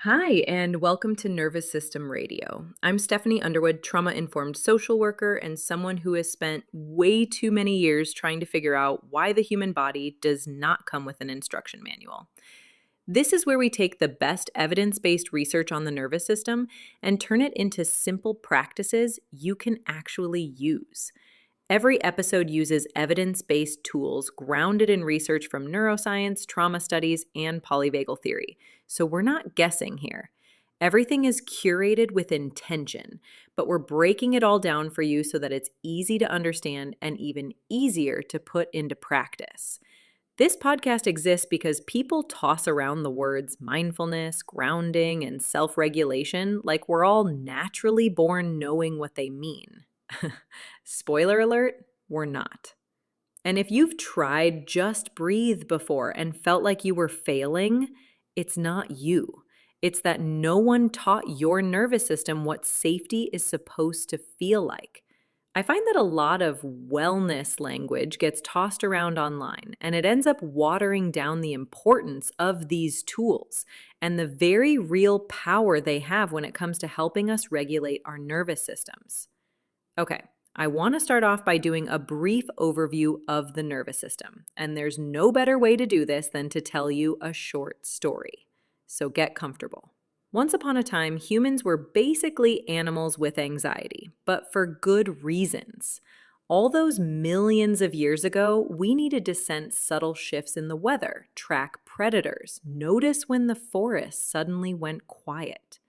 Hi, and welcome to Nervous System Radio. I'm Stephanie Underwood, trauma informed social worker, and someone who has spent way too many years trying to figure out why the human body does not come with an instruction manual. This is where we take the best evidence based research on the nervous system and turn it into simple practices you can actually use. Every episode uses evidence based tools grounded in research from neuroscience, trauma studies, and polyvagal theory. So we're not guessing here. Everything is curated with intention, but we're breaking it all down for you so that it's easy to understand and even easier to put into practice. This podcast exists because people toss around the words mindfulness, grounding, and self regulation like we're all naturally born knowing what they mean. Spoiler alert, we're not. And if you've tried just breathe before and felt like you were failing, it's not you. It's that no one taught your nervous system what safety is supposed to feel like. I find that a lot of wellness language gets tossed around online, and it ends up watering down the importance of these tools and the very real power they have when it comes to helping us regulate our nervous systems. Okay, I want to start off by doing a brief overview of the nervous system, and there's no better way to do this than to tell you a short story. So get comfortable. Once upon a time, humans were basically animals with anxiety, but for good reasons. All those millions of years ago, we needed to sense subtle shifts in the weather, track predators, notice when the forest suddenly went quiet.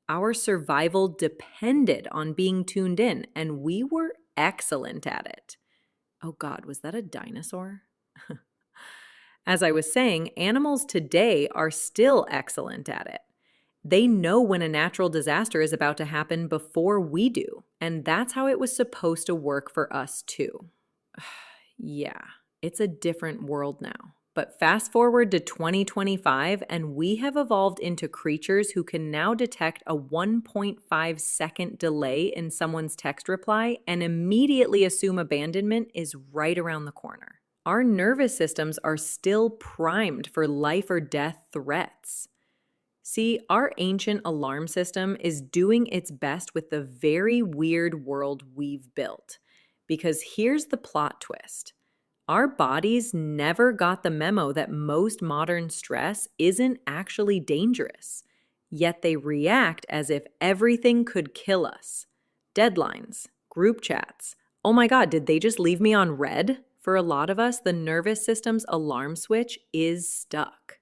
Our survival depended on being tuned in, and we were excellent at it. Oh God, was that a dinosaur? As I was saying, animals today are still excellent at it. They know when a natural disaster is about to happen before we do, and that's how it was supposed to work for us too. Yeah, it's a different world now. But fast forward to 2025, and we have evolved into creatures who can now detect a 1.5-second delay in someone's text reply and immediately assume abandonment is right around the corner. Our nervous systems are still primed for life or death threats. See, our ancient alarm system is doing its best with the very weird world we've built. Because here's the plot twist. Our bodies never got the memo that most modern stress isn't actually dangerous, yet they react as if everything could kill us. Deadlines, group chats. Oh my God, did they just leave me on red? For a lot of us, the nervous system's alarm switch is stuck.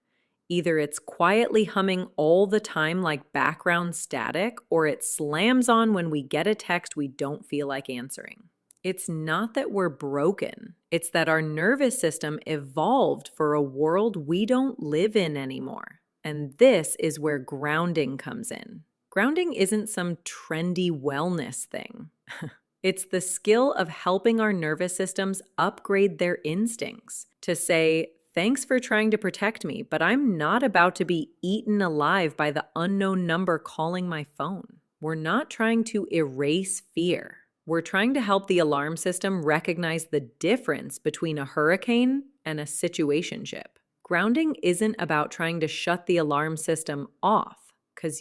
Either it's quietly humming all the time like background static, or it slams on when we get a text we don't feel like answering. It's not that we're broken. It's that our nervous system evolved for a world we don't live in anymore. And this is where grounding comes in. Grounding isn't some trendy wellness thing. It's the skill of helping our nervous systems upgrade their instincts to say, thanks for trying to protect me, but I'm not about to be eaten alive by the unknown number calling my phone. We're not trying to erase fear. We're trying to help the alarm system recognize the difference between a hurricane and a situationship. Grounding isn't about trying to shut the alarm system off, because,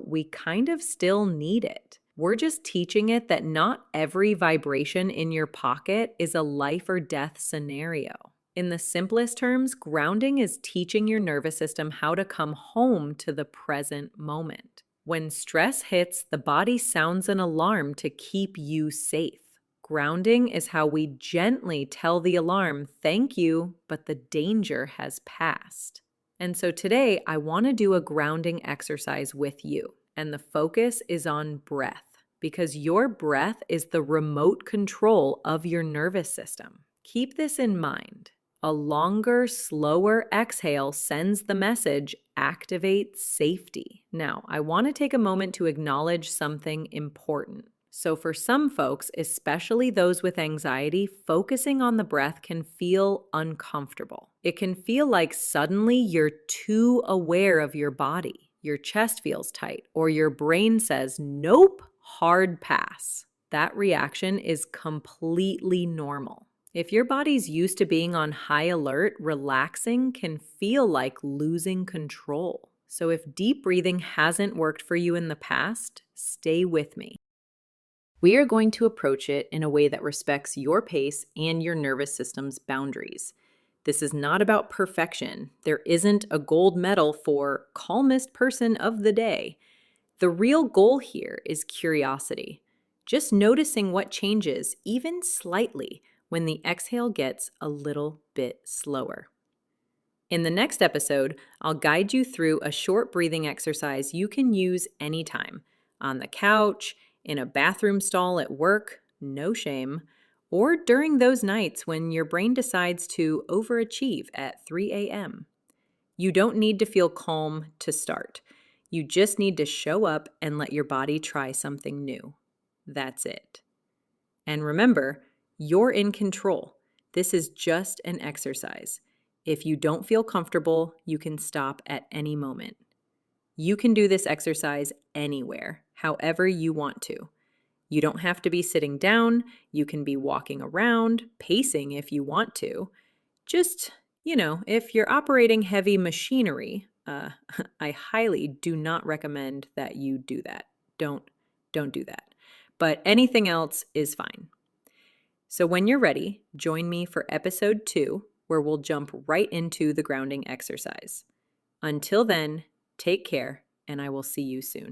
we kind of still need it. We're just teaching it that not every vibration in your pocket is a life or death scenario. In the simplest terms, grounding is teaching your nervous system how to come home to the present moment. When stress hits, the body sounds an alarm to keep you safe. Grounding is how we gently tell the alarm, thank you, but the danger has passed. And so today, I want to do a grounding exercise with you. And the focus is on breath, because your breath is the remote control of your nervous system. Keep this in mind. A longer, slower exhale sends the message, activate safety. Now, I want to take a moment to acknowledge something important. So for some folks, especially those with anxiety, focusing on the breath can feel uncomfortable. It can feel like suddenly you're too aware of your body. Your chest feels tight, or your brain says, nope, hard pass. That reaction is completely normal. If your body's used to being on high alert, relaxing can feel like losing control. So if deep breathing hasn't worked for you in the past, stay with me. We are going to approach it in a way that respects your pace and your nervous system's boundaries. This is not about perfection. There isn't a gold medal for calmest person of the day. The real goal here is curiosity, just noticing what changes, even slightly, when the exhale gets a little bit slower. In the next episode, I'll guide you through a short breathing exercise you can use anytime, on the couch, in a bathroom stall at work, no shame, or during those nights when your brain decides to overachieve at 3 a.m. You don't need to feel calm to start. You just need to show up and let your body try something new. That's it. And remember, you're in control. This is just an exercise. If you don't feel comfortable, you can stop at any moment. You can do this exercise anywhere, however you want to. You don't have to be sitting down. You can be walking around, pacing if you want to. Just, if you're operating heavy machinery, I highly do not recommend that you do that. Don't do that. But anything else is fine. So when you're ready, join me for episode 2, where we'll jump right into the grounding exercise. Until then, take care, and I will see you soon.